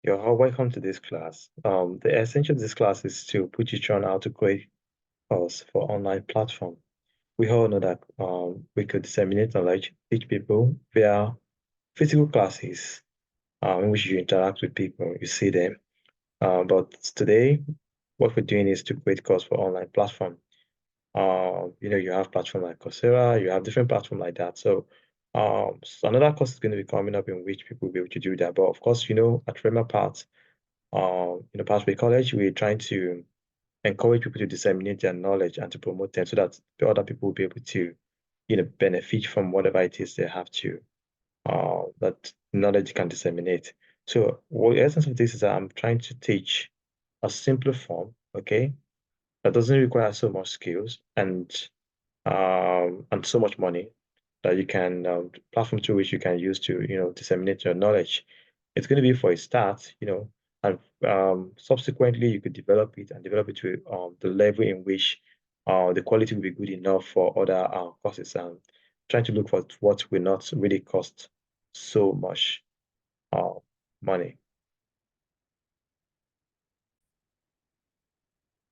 You're all welcome to this class. The essence of this class is to put you through on how to create course for online platform. We all know that we could disseminate knowledge, teach people via physical classes in which you interact with people, you see them. But today, what we're doing is to create course for online platform. You have platform like Coursera, you have different platform like that. So another course is going to be coming up in which people will be able to do that. But of course, at Rema Part, Pathway College, we're trying to encourage people to disseminate their knowledge and to promote them so that the other people will be able to, benefit from whatever it is they have to, that knowledge can disseminate. So what the essence of this is that I'm trying to teach a simpler form, okay, that doesn't require so much skills and so much money that you can platform through which you can use to disseminate your knowledge. It's going to be for a start, and subsequently you could develop it to the level in which the quality will be good enough for other courses, and trying to look for what will not really cost so much uh, money.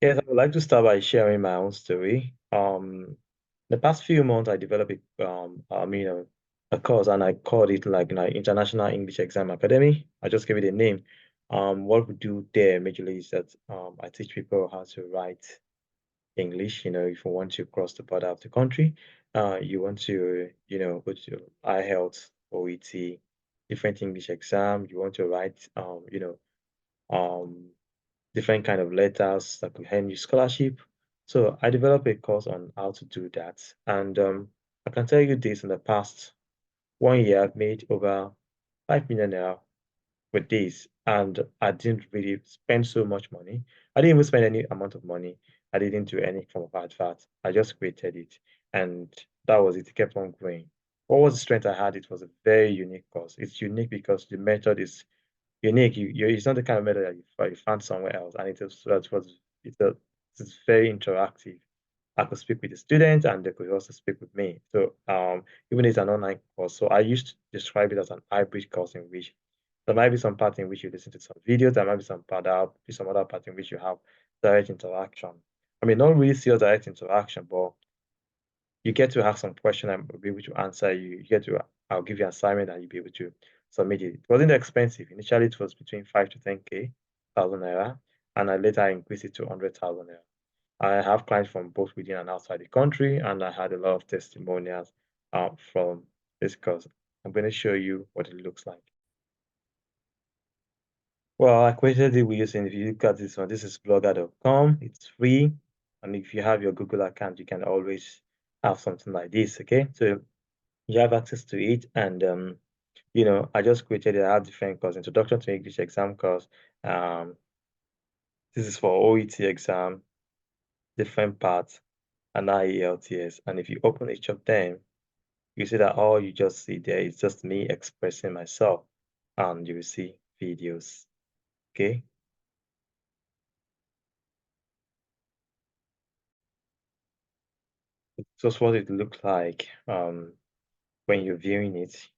Yes, I would like to start by sharing my own story. The past few months, I developed a course, and I called it like International English Exam Academy. I just gave it a name. What we do there majorly is that I teach people how to write English. If you want to cross the border of the country, you want to, go to IELTS, OET, different English exam. You want to write, um, different kind of letters that could earn you scholarship. So I developed a course on how to do that. And I can tell you this: in the past 1 year, I've made over 5 million naira with this. And I didn't really spend so much money. I didn't even spend any amount of money. I didn't do any form of advert. I just created it. And that was it. It kept on growing. What was the strength I had? It was a very unique course. It's unique because the method is unique. It's not the kind of method that you found somewhere else, and it's very interactive. I could speak with the students, and they could also speak with me. So even though it's an online course, so I used to describe it as an hybrid course in which there might be some part in which you listen to some videos, there might be some other part in which you have direct interaction. I mean, not really serious direct interaction, but you get to have some question and be able to answer you. I'll give you an assignment and you'll be able to submit it. It wasn't expensive. Initially, it was between 5 to 10K thousand naira, and I later increased it to 100,000 naira. I have clients from both within and outside the country, and I had a lot of testimonials from this course. I'm going to show you what it looks like. Well, I created it using, if you look at this one, this is blogger.com. It's free. And if you have your Google account, you can always have something like this, okay? So you have access to it. And, I just created it. I have different course, Introduction to English exam course. Um, this is for OET exam, different parts, and IELTS. And if you open each of them, you see that all you just see there is just me expressing myself. And you will see videos, okay? Just what it looks like when you're viewing it.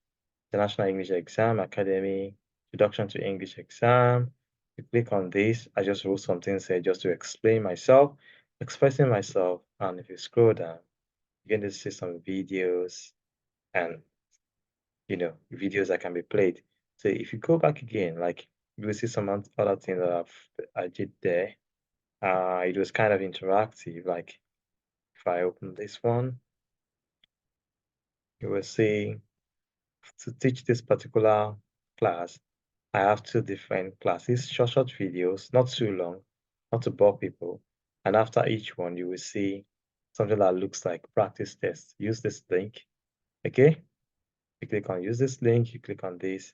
The National English Exam Academy, Introduction to English Exam. You click on this. I just wrote something say just to explain myself, expressing myself. And if you scroll down, you're going to see some videos and videos that can be played. So if you go back again, like you will see some other things that I did there. It was kind of interactive. Like if I open this one, you will see to teach this particular class, I have two different classes, short videos, not too long, not to bore people. And after each one, you will see something that looks like practice test. Use this link, okay? You click on use this link, you click on this,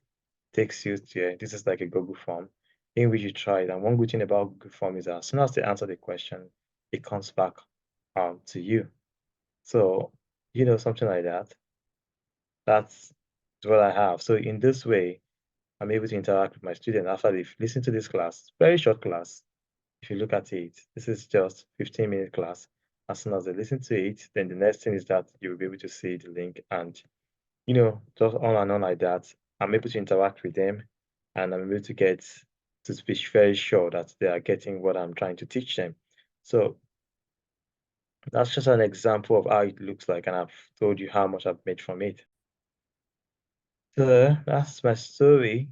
takes you to, this is like a Google form in which you try it. And one good thing about Google form is that as soon as they answer the question, it comes back to you. So, something like that. That's what I have. So in this way, I'm able to interact with my students after they've listened to this class. Very short class. If you look at it, this is just 15-minute class. As soon as they listen to it, then the next thing is that you will be able to see the link and, just on and on like that. I'm able to interact with them and I'm able to get to be very sure that they are getting what I'm trying to teach them. So that's just an example of how it looks like, and I've told you how much I've made from it. So that's my story.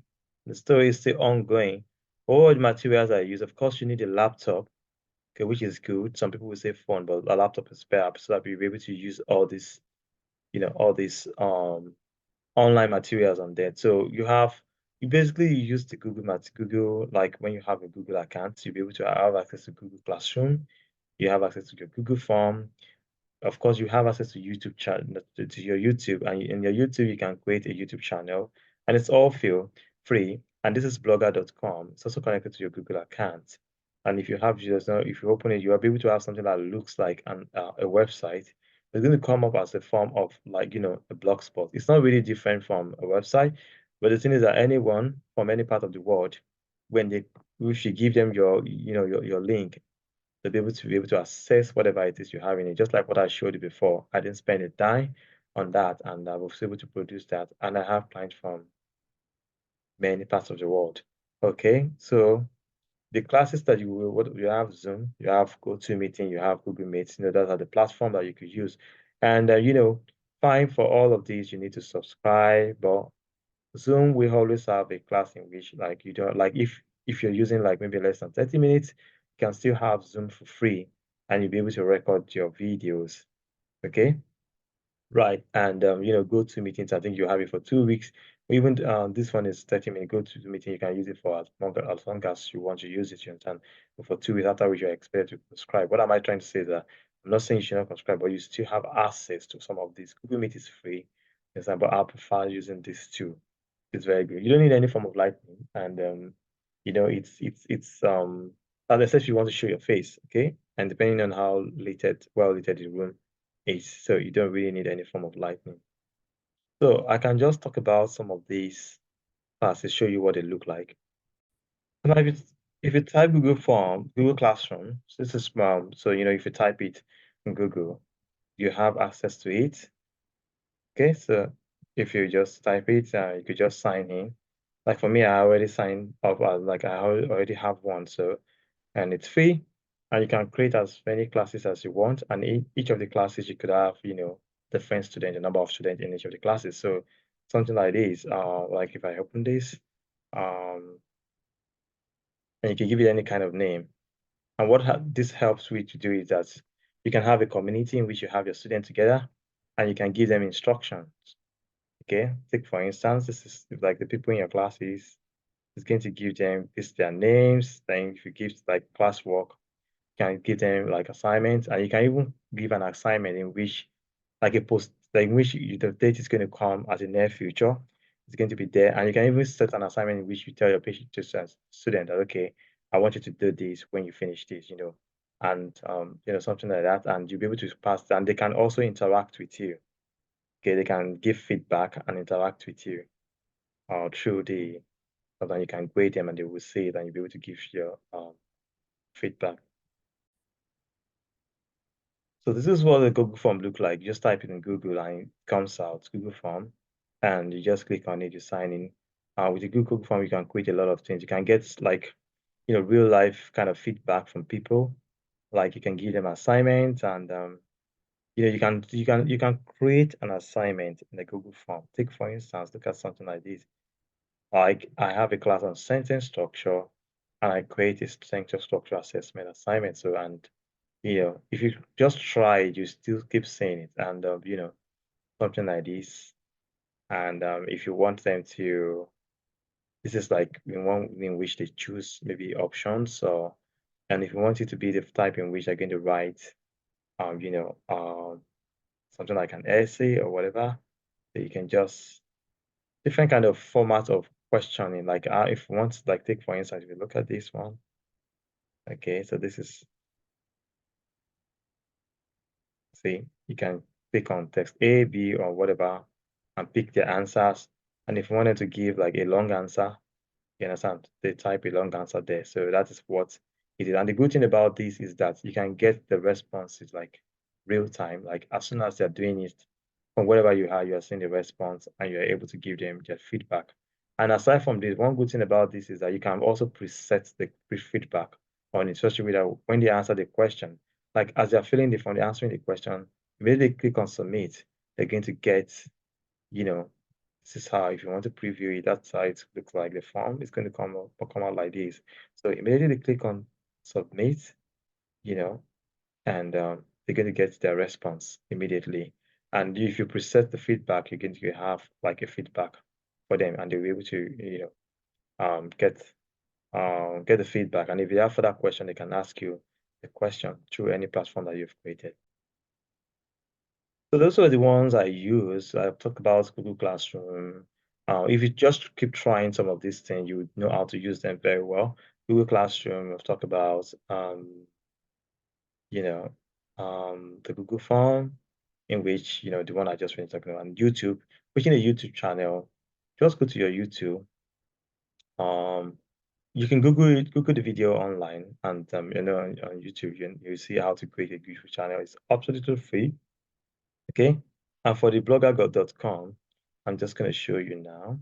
The story is still ongoing. All the materials I use, of course, you need a laptop, okay, which is good. Some people will say phone, but a laptop is better so that you'll be able to use all this, all these online materials on there. So you basically use the Google, like when you have a Google account, you'll be able to have access to Google Classroom. You have access to your Google Form. Of course, you have access to YouTube channel to your YouTube, and in your YouTube, you can create a YouTube channel, and it's all free. And this is blogger.com. It's also connected to your Google account. And if you have just now, if you open it, you will be able to have something that looks like a website. It's going to come up as a form of like a blog spot. It's not really different from a website, but the thing is that anyone from any part of the world, when they if you give them your link, to be able to access whatever it is you have in it. Just like what I showed you before, I didn't spend a dime on that, and I was able to produce that. And I have clients from many parts of the world. Okay, so the classes that what you have Zoom, you have GoToMeeting, you have Google Meet. Those are the platform that you could use. And fine for all of these, you need to subscribe. But Zoom we always have a class in which like you don't like if you're using like maybe less than 30 minutes, you can still have Zoom for free and you'll be able to record your videos. Okay. Right. And GoToMeetings, I think you have it for 2 weeks. Even this one is 30 minutes. GoToMeeting, you can use it for as long as you want to use it, you understand. But for 2 weeks, after which you're expected to subscribe. What am I trying to say is that I'm not saying you should not subscribe, but you still have access to some of these. Google Meet is free, you understand, but I prefer using this too. It's very good. You don't need any form of lighting, and it's as I said, you want to show your face, okay? And depending on how well lit the room is, so you don't really need any form of lighting. So I can just talk about some of these classes, show you what they look like. Now, if you type Google Classroom, so this is so if you type it in Google, you have access to it. Okay, so if you just type it, you could just sign in. Like for me, I already signed up as like I already have one, so and it's free, and you can create as many classes as you want. And each of the classes you could have, different students, the number of students in each of the classes. So something like this, like if I open this, um, and you can give it any kind of name. And what this helps with to do is that you can have a community in which you have your students together, and you can give them instructions. Okay, take for instance, this is like the people in your classes. It's going to give them their names. Then if you give like classwork, you can give them like assignments, and you can even give an assignment in which like a post like in which the date is going to come as in near future. It's going to be there, and you can even set an assignment in which you tell your patient to student that okay, I want you to do this when you finish this, and something like that, and you'll be able to pass. And they can also interact with you. Okay, they can give feedback and interact with you through the so then you can grade them and they will see it and you'll be able to give your feedback. So this is what the Google form look like. You just type it in Google and it comes out, Google form, and you just click on it, you sign in. With the Google form, you can create a lot of things. You can get like, real life kind of feedback from people. Like you can give them assignments and you can create an assignment in the Google form. Take for instance, look at something like this. Like I have a class on sentence structure and I create a sentence structure assessment assignment. So, and if you just try it, you still keep saying it and, something like this. And if you want them to, this is like in one in which they choose maybe options. So, and if you want it to be the type in which they're going to write, um, you know, um, something like an essay or whatever, so you can just different kind of format of questioning. Like if you want to like take for instance, if you look at this one, okay, so this is see you can pick on text A, B, or whatever, and pick the answers. And if you wanted to give like a long answer, you understand, they type a long answer there. So that is what it is. And the good thing about this is that you can get the responses like real time, like as soon as they're doing it from wherever you are seeing the response and you're able to give them their feedback And aside from this, one good thing about this is that you can also preset the feedback on it, such a way that when they answer the question, like as they're filling the form, they're answering the question, when they click on submit, they're going to get, you know, this is how, if you want to preview it, that's how it looks like. The form is going to come out like this. So immediately they click on submit, you know, and they're going to get their response immediately. And if you preset the feedback, you're going to have like a feedback for them, and they'll be able to, get the feedback. And if you have further question, they can ask you the question through any platform that you've created. So those are the ones I use. I've talked about Google Classroom. If you just keep trying some of these things, you would know how to use them very well. Google Classroom, I've talked about, you know, the Google Form, in which, the one I just finished talking about, and YouTube, making a YouTube channel, just go to your YouTube. Um, you can Google the video online, and on YouTube, you see how to create a YouTube channel. It's absolutely free. Okay. And for the blogger.com, I'm just going to show you now.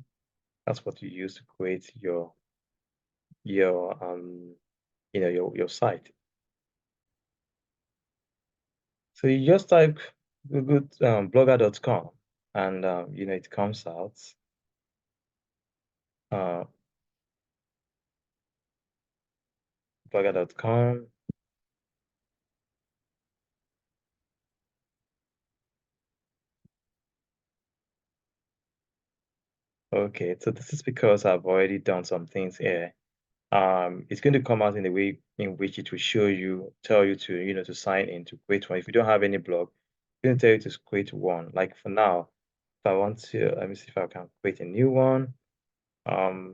That's what you use to create your your site. So you just type Google blogger.com, and it comes out. Blogger.com. Okay, so this is because I've already done some things here. It's going to come out in the way in which it will tell you to sign in to create one. If you don't have any blog, it's going to tell you to create one. Like for now, if I want to, let me see if I can create a new one. So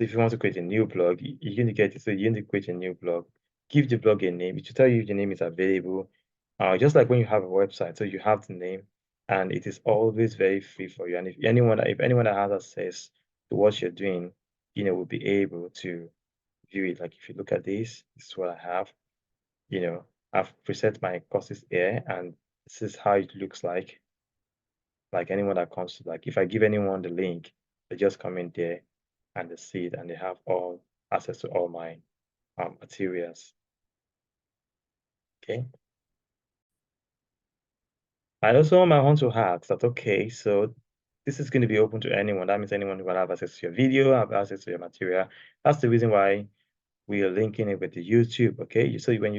if you want to create a new blog, you're going to get it. So you're going to create a new blog. Give the blog a name. It will tell you if the name is available. Just like when you have a website, so you have the name, and it is always very free for you. And if anyone that has access to what you're doing, will be able to view it. Like if you look at this is what I have. I've preset my courses here, and this is how it looks like. Like anyone that comes to, like, if I give anyone the link, they just come in there and they see it, and they have all access to all my materials. Okay. I also might want to ask that, okay, so this is going to be open to anyone. That means anyone who will have access to your video, have access to your material. That's the reason why we are linking it with the YouTube. Okay. So when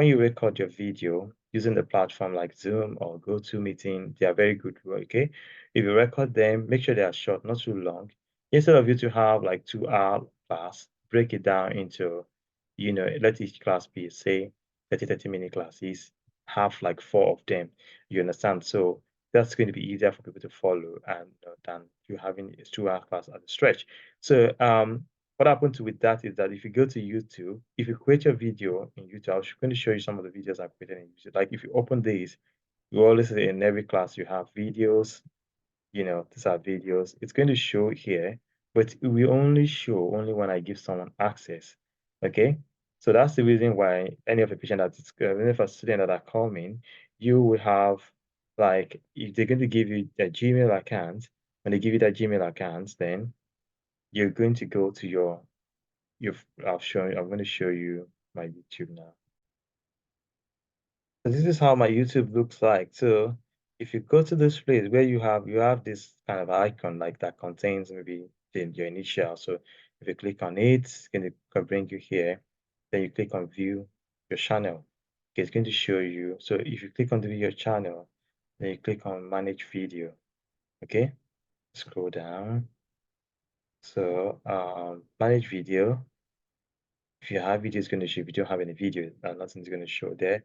you record your video using the platform like Zoom or GoToMeeting, they are very good. Okay. If you record them, make sure they are short, not too long. Instead of you to have like 2 hour class, break it down into, let each class be, say, 30 minute classes, have like 4 of them. You understand? So that's going to be easier for people to follow, and than you having a 2 hour class at a stretch. So what happened with that is that if you go to YouTube, if you create your video in YouTube, I'm going to show you some of the videos I created in YouTube. Like if you open these, you always see in every class you have videos. These are videos. It's going to show here, but it will only show only when I give someone access. Okay, so that's the reason why any of the patient that is, any of a student that are coming, you will have, like, if they're going to give you a Gmail account, when they give you that Gmail account, then you're going to go to I'm going to show you my YouTube now. So this is how my YouTube looks like. So if you go to this place where you have this kind of icon like that contains maybe your initial. So if you click on it, it's going to bring you here. Then you click on view your channel. Okay, it's going to show you. So if you click on the video channel, then you click on manage video. Okay, scroll down. So manage video. If you have video, it's going to show. If you don't have any video, nothing's going to show there.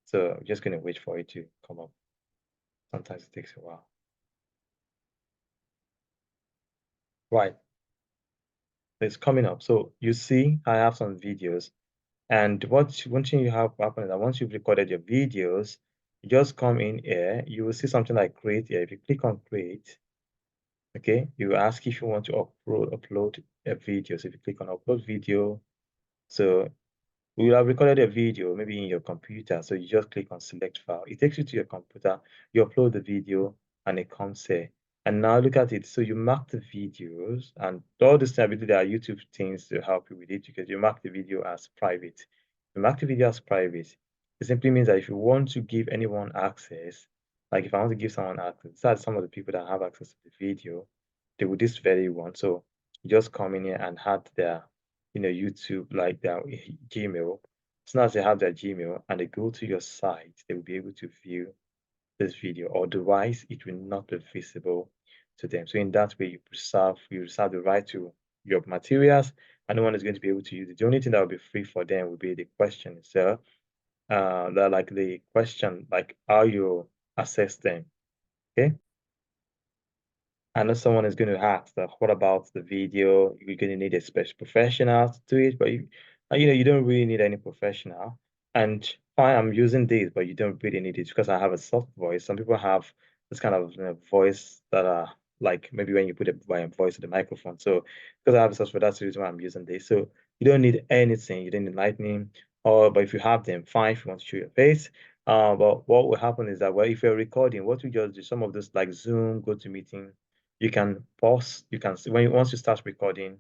So I'm just going to wait for it to come up. Sometimes it takes a while. Right, it's coming up. So you see, I have some videos. And one thing you have happen is that once you've recorded your videos, you just come in here, you will see something like create here. If you click on create, okay, you will ask if you want to upload a video. So if you click on upload video, so we will have recorded a video maybe in your computer. So you just click on select file. It takes you to your computer, you upload the video, and it comes here. And now look at it. So you mark the videos, and all this time there are YouTube things to help you with it, because you mark the video as private. You mark the video as private. It simply means that if you want to give anyone access, like if I want to give someone access, these are some of the people that have access to the video, they would this very one. So you just come in here and add their, YouTube, like their Gmail. As soon as they have their Gmail and they go to your site, they will be able to view this video. Otherwise, it will not be visible to them. So in that way, you reserve the right to your materials, and no one is going to be able to use it. The only thing that will be free for them will be the question itself. That like the question, like how you assess them. Okay. I know someone is going to ask that, what about the video? You're going to need a special professional to do it, but you don't really need any professional. And fine, I'm using this, but you don't really need it because I have a soft voice. Some people have this kind of voice that are like maybe when you put a voice to the microphone. So because I have a soft voice, that's the reason why I'm using this. So you don't need anything. You don't need lightning, but if you have them, fine. If you want to show your face. But what will happen is that, well, if you're recording, what we just do, some of this like Zoom, GoToMeeting, you can pause, you can see once you start recording,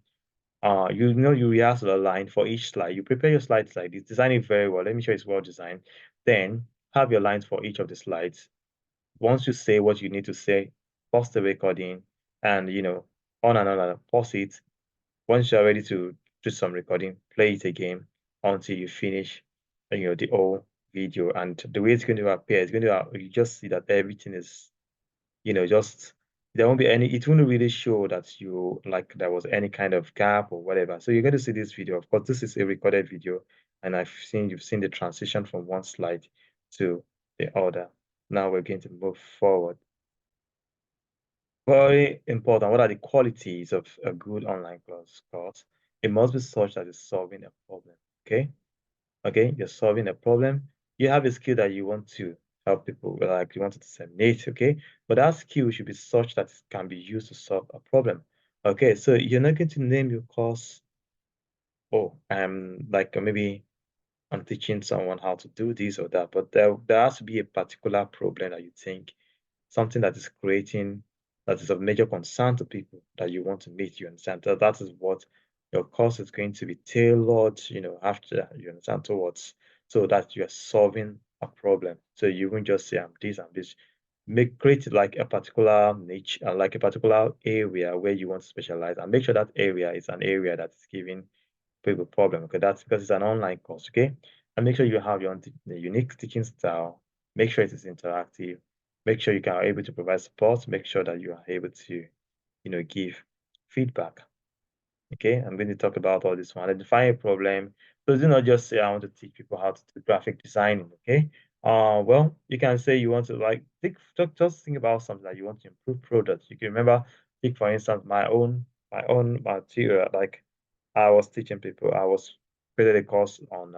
you rehearse the line for each slide. You prepare your slides like this, design it very well. Let me show it's well designed. Then have your lines for each of the slides. Once you say what you need to say, pause the recording, and on and on, and pause it. Once you're ready to do some recording, play it again until you finish, the whole video. And the way it's going to appear, you just see that everything is, just there won't be any, it won't really show that you like there was any kind of gap or whatever. So you're going to see this video. Of course, this is a recorded video, and you've seen the transition from one slide to the other. Now we're going to move forward. Very important. What are the qualities of a good online course? It must be such that it's solving a problem. Okay. Okay, you're solving a problem. You have a skill that you want to help people, like you want to disseminate, okay? But that skill should be such that it can be used to solve a problem. Okay, so you're not going to name your course, oh, like maybe I'm teaching someone how to do this or that, but there has to be a particular problem that you think, something that is creating, that is of major concern to people that you want to meet, you understand? That is what your course is going to be tailored, after, you understand, towards, so that you're solving a problem. So you won't just say, I'm this, I'm this. Create it like a particular niche, like a particular area where you want to specialize, and make sure that area is an area that is giving people problem. Okay, that's because it's an online course. Okay, and make sure you have your own unique teaching style. Make sure it is interactive. Make sure you are able to provide support. Make sure that you are able to, give feedback. Okay, I'm going to talk about all this one. Identify a problem. So do not just say, I want to teach people how to do graphic designing. Okay. Well, you can say you want to like just think about something that you want to improve products. You can remember, take for instance, my own material. Like I was teaching people, I was created a course on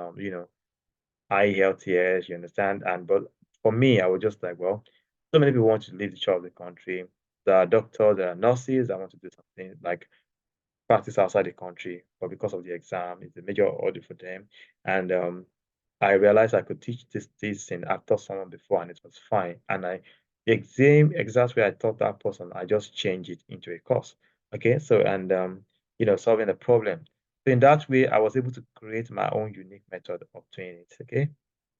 IELTS, you understand? And but for me, I was just like, well, so many people want to leave the shore of the country. There are doctors, there are nurses that want to do something like practice outside the country, but because of the exam, it's a major order for them. And I realized I could teach this thing. I've taught someone before and it was fine. And the exact way I taught that person, I just changed it into a course. Okay, so and solving a problem. So in that way, I was able to create my own unique method of doing it. Okay.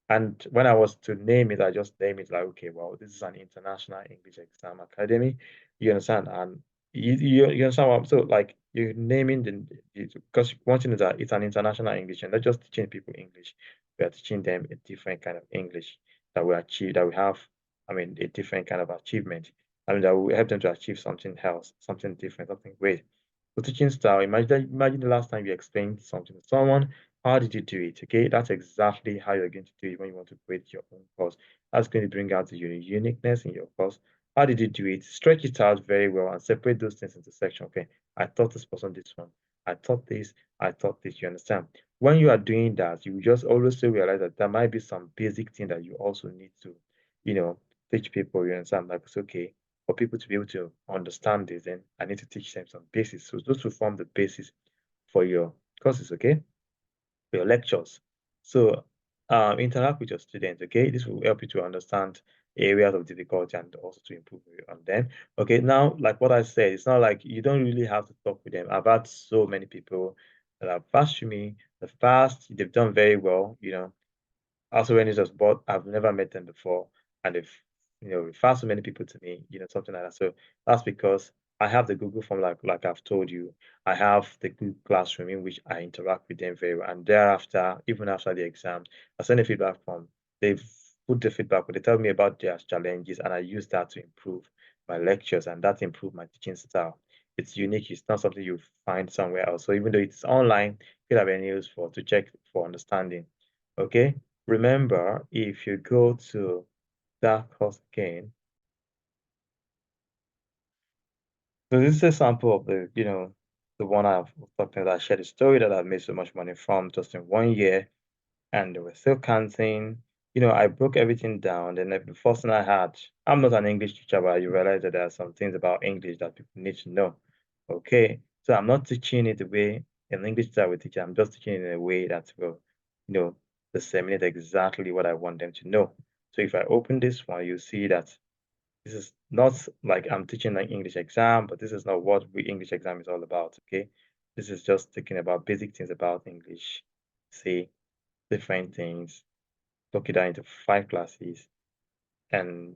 And when I was to name it, I just name it like, okay, well, this is an International English Exam Academy. You understand? And you understand what I'm so like you're naming because one thing is that it's an international English, and not just teaching people English. We are teaching them a different kind of English that we achieve, that we have, I mean, a different kind of achievement. I mean, that will help them to achieve something else, something different, something great. So teaching style, imagine the last time you explained something to someone, how did you do it? Okay, that's exactly how you're going to do it when you want to create your own course. That's going to bring out the uniqueness in your course. How did you do it? Stretch it out very well and separate those things into section. Okay, I taught this person this one. I taught this. I taught this. You understand? When you are doing that, you just always realize that there might be some basic thing that you also need to, you know, teach people. You understand? Like it's okay for people to be able to understand this, then I need to teach them some basics. So those will form the basis for your courses. Okay, for your lectures. So interact with your students, okay? This will help you to understand areas of difficulty and also to improve on them. Okay, now, like what I said, it's not like you don't really have to talk with them. I've had so many people that have passed through me, they've passed, they've done very well, also when it's just but I've never met them before, and they've referred so many people to me, something like that. So that's because I have the Google form, like I've told you. I have the Google Classroom in which I interact with them very well, and thereafter, even after the exam, I send a feedback form. They've put the feedback, but they tell me about their challenges, and I use that to improve my lectures, and that improve my teaching style. It's unique. It's not something you find somewhere else. So even though it's online, you have any use for to check for understanding. Okay. Remember, if you go to that course again, so this is a sample of the one I've talked about. I shared a story that I've made so much money from just in 1 year, and they were still counting. I broke everything down. And the first thing I had, I'm not an English teacher, but you realize that there are some things about English that people need to know. Okay, so I'm not teaching it the way an English teacher would teach it. I'm just teaching it in a way that will, you know, disseminate exactly what I want them to know. So if I open this one, you see that this is not like I'm teaching an English exam, but this is not what the English exam is all about. Okay, this is just talking about basic things about English. See different things, broke it down into 5 classes, and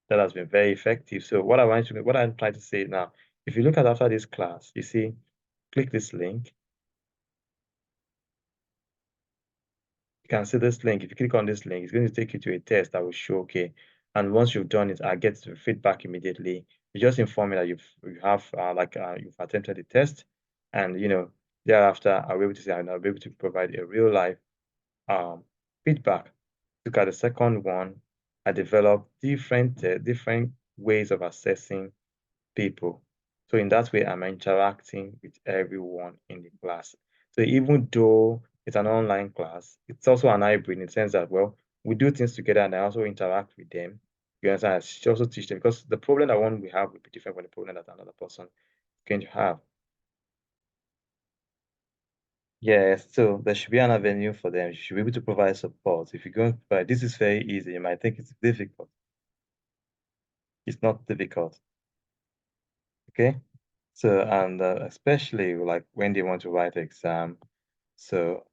that has been very effective. So what I'm trying to say now, if you look at after this class, you see, click this link. You can see this link. If you click on this link, it's going to take you to a test that will show, okay. And once you've done it, I get the feedback immediately. You just inform me that you've attempted the test, and thereafter I'll be able to say I'll be able to provide a real life um feedback. Look at the second one. I developed different ways of assessing people. So in that way, I'm interacting with everyone in the class. So even though it's an online class, it's also an hybrid in the sense that, well, we do things together and I also interact with them. You understand? I also teach them because the problem that one we have will be different from the problem that another person is going to have. Yes, so there should be an avenue for them. You should be able to provide support. If you're going to provide, this is very easy. You might think it's difficult. It's not difficult. Okay. So, and especially like when they want to write exam. So,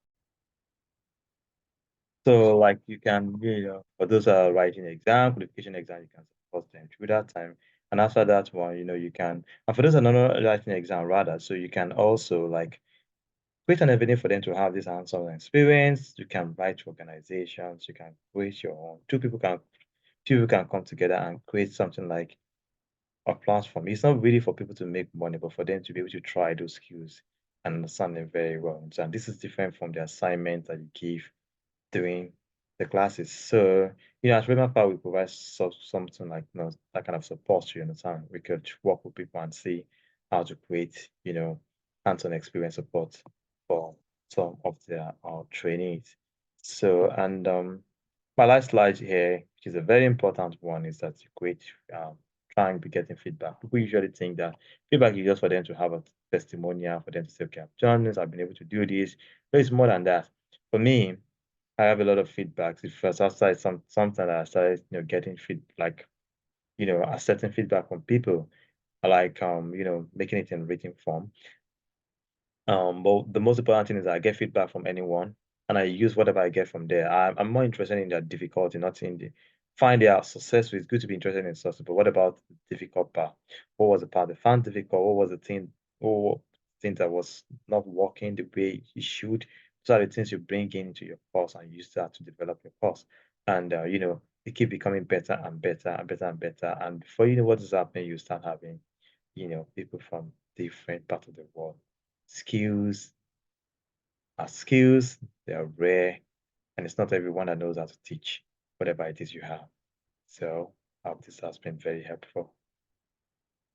like you can, for those that are writing exam, qualification exam, you can support them through that time. And after that one, you can, and for those that are not writing exam rather, so you can also like create an avenue for them to have this hands-on experience. You can write to organizations, you can create your own. Two people can come together and create something like a platform. It's not really for people to make money, but for them to be able to try those skills and understand them very well. And this is different from the assignment that you give during the classes. So, at Remapa, we provide something like that kind of support you understand. We could work with people and see how to create, hands-on experience support for some of their trainees. So, and my last slide here, which is a very important one, is that you create try and be getting feedback. People usually think that feedback is just for them to have a testimonial, for them to say, okay, I've done this, I've been able to do this. But it's more than that. For me, I have a lot of feedbacks. If first I started something that I started, getting accepting feedback from people, like making it in written form. But the most important thing is that I get feedback from anyone and I use whatever I get from there. I'm more interested in their difficulty, not in the find their success. It's good to be interested in success, but what about the difficult part? What was the part they found difficult? What was the thing or thing that was not working the way it should? Those are the things you bring into your course and use that to develop your course. And it keep becoming better and better and better and better. And before you know what is happening, you start having, people from different parts of the world. Skills are skills, they are rare, and it's not everyone that knows how to teach whatever it is you have. So I hope this has been very helpful.